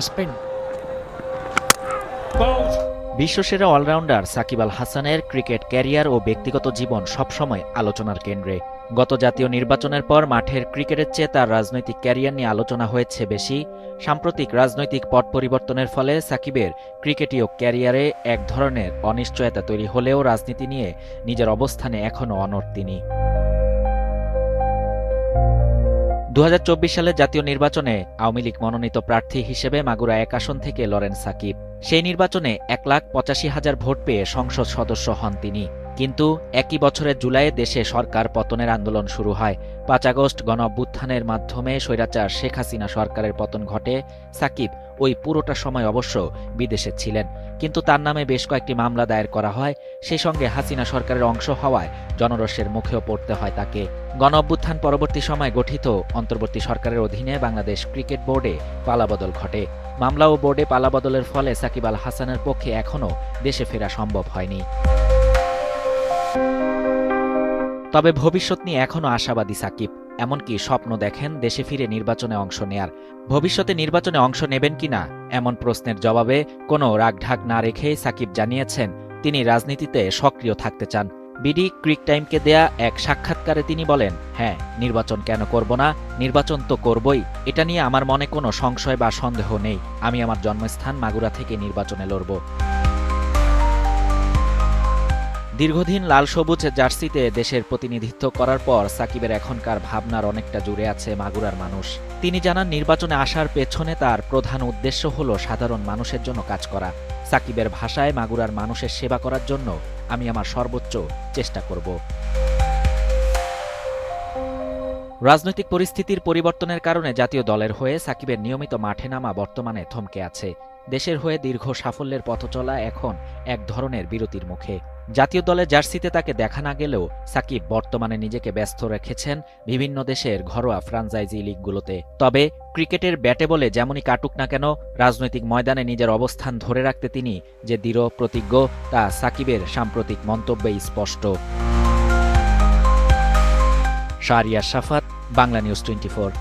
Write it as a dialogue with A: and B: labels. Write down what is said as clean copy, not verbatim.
A: spin.
B: বিশ্বসেরা allrounder Shakib Al হাসানের cricket career ও ব্যক্তিগত জীবন সবসময় আলোচনার কেন্দ্রে। গত জাতীয় নির্বাচনের পর মাঠের ক্রিকেটের চেয়ে তার রাজনৈতিক ক্যারিয়ার নিয়ে আলোচনা হয়েছে বেশি। সাম্প্রতিক রাজনৈতিক পট পরিবর্তনের ফলে সাকিবের ক্রিকেটীয় ক্যারিয়ারে এক ধরনের অনিশ্চয়তা তৈরি হলেও রাজনীতি নিয়ে নিজের অবস্থানে এখনও অনড় তিনি। 2024 সালে জাতীয় নির্বাচনে আওয়ামী লীগ মনোনীত প্রার্থী হিসেবে মাগুরা 1 আসন থেকে লড়েন সাকিব। সেই নির্বাচনে 1,85,000 ভোট পেয়ে সংসদ সদস্য হন তিনি। কিন্তু একই বছরের জুলাইয়ে দেশে সরকার পতনের আন্দোলন শুরু হয়। 5 আগস্ট গণঅভ্যুত্থানের মাধ্যমে স্বৈরাচার শেখ হাসিনা সরকারের পতন ঘটে। সাকিব ওই পুরোটা সময় অবশ্য বিদেশে ছিলেন, কিন্তু তার নামে বেশ কয়েকটি মামলা দায়ের করা হয়। সেই সঙ্গে হাসিনা সরকারের অংশ হওয়ায় জনরোষের মুখেও পড়তে হয় তাকে। গণঅভ্যুত্থান পরবর্তী সময় গঠিত অন্তর্বর্তী সরকারের অধীনে বাংলাদেশ ক্রিকেট বোর্ডে পালাবদল ঘটে। মামলা ও বোর্ডে পালাবদলের ফলে সাকিব আল হাসানের পক্ষে এখনও দেশে ফেরা সম্ভব হয়নি। তবে ভবিষ্যৎ নিয়ে এখনও আশাবাদী সাকিব। এমনকি স্বপ্ন দেখেন দেশে ফিরে নির্বাচনে অংশ নেয়ার। ভবিষ্যতে নির্বাচনে অংশ নেবেন কিনা এমন প্রশ্নের জবাবে কোনো রাগঢাক না রেখেই সাকিব জানিয়েছেন তিনি রাজনীতিতে সক্রিয় থাকতে চান। বিডি ক্রিক টাইমকে দেয়া এক সাক্ষাৎকারে তিনি বলেন, হ্যাঁ, নির্বাচন কেন করব না, নির্বাচন তো করবই। এটা নিয়ে আমার মনে কোনো সংশয় বা সন্দেহ নেই। আমি আমার জন্মস্থান মাগুরা থেকে নির্বাচনে লড়ব। দীর্ঘদিন লাল সবুজ জার্সিতে দেশের প্রতিনিধিত্ব করার পর সাকিবের এখনকার ভাবনার অনেকটা জুড়ে আছে মাগুরার মানুষ। তিনি জানান নির্বাচনে আসার পেছনে তার প্রধান উদ্দেশ্য হল সাধারণ মানুষের জন্য কাজ করা। সাকিবের ভাষায় মাগুরার মানুষের সেবা করার জন্য আমি আমার সর্বোচ্চ চেষ্টা করব। রাজনৈতিক পরিস্থিতির পরিবর্তনের কারণে জাতীয় দলের হয়ে সাকিবের নিয়মিত মাঠে নামা বর্তমানে থমকে আছে। দেশের হয়ে দীর্ঘ সাফল্যের পথ চলা এখন এক ধরনের বিরতির মুখে। জাতীয় দলের জার্সিতে তাকে দেখা না গেলেও সাকিব বর্তমানে নিজেকে ব্যস্ত রেখেছেন বিভিন্ন দেশের ঘরোয়া ফ্র্যাঞ্চাইজি লিগগুলোতে। তবে ক্রিকেটের ব্যাটে বলে যেমনই কাটুক না কেন, রাজনৈতিক ময়দানে নিজের অবস্থান ধরে রাখতে তিনি যে দৃঢ় প্রতিজ্ঞ তা সাকিবের সাম্প্রতিক মন্তব্যেই স্পষ্ট। শাহরিয়ার শাফাত, বাংলা নিউজ 24।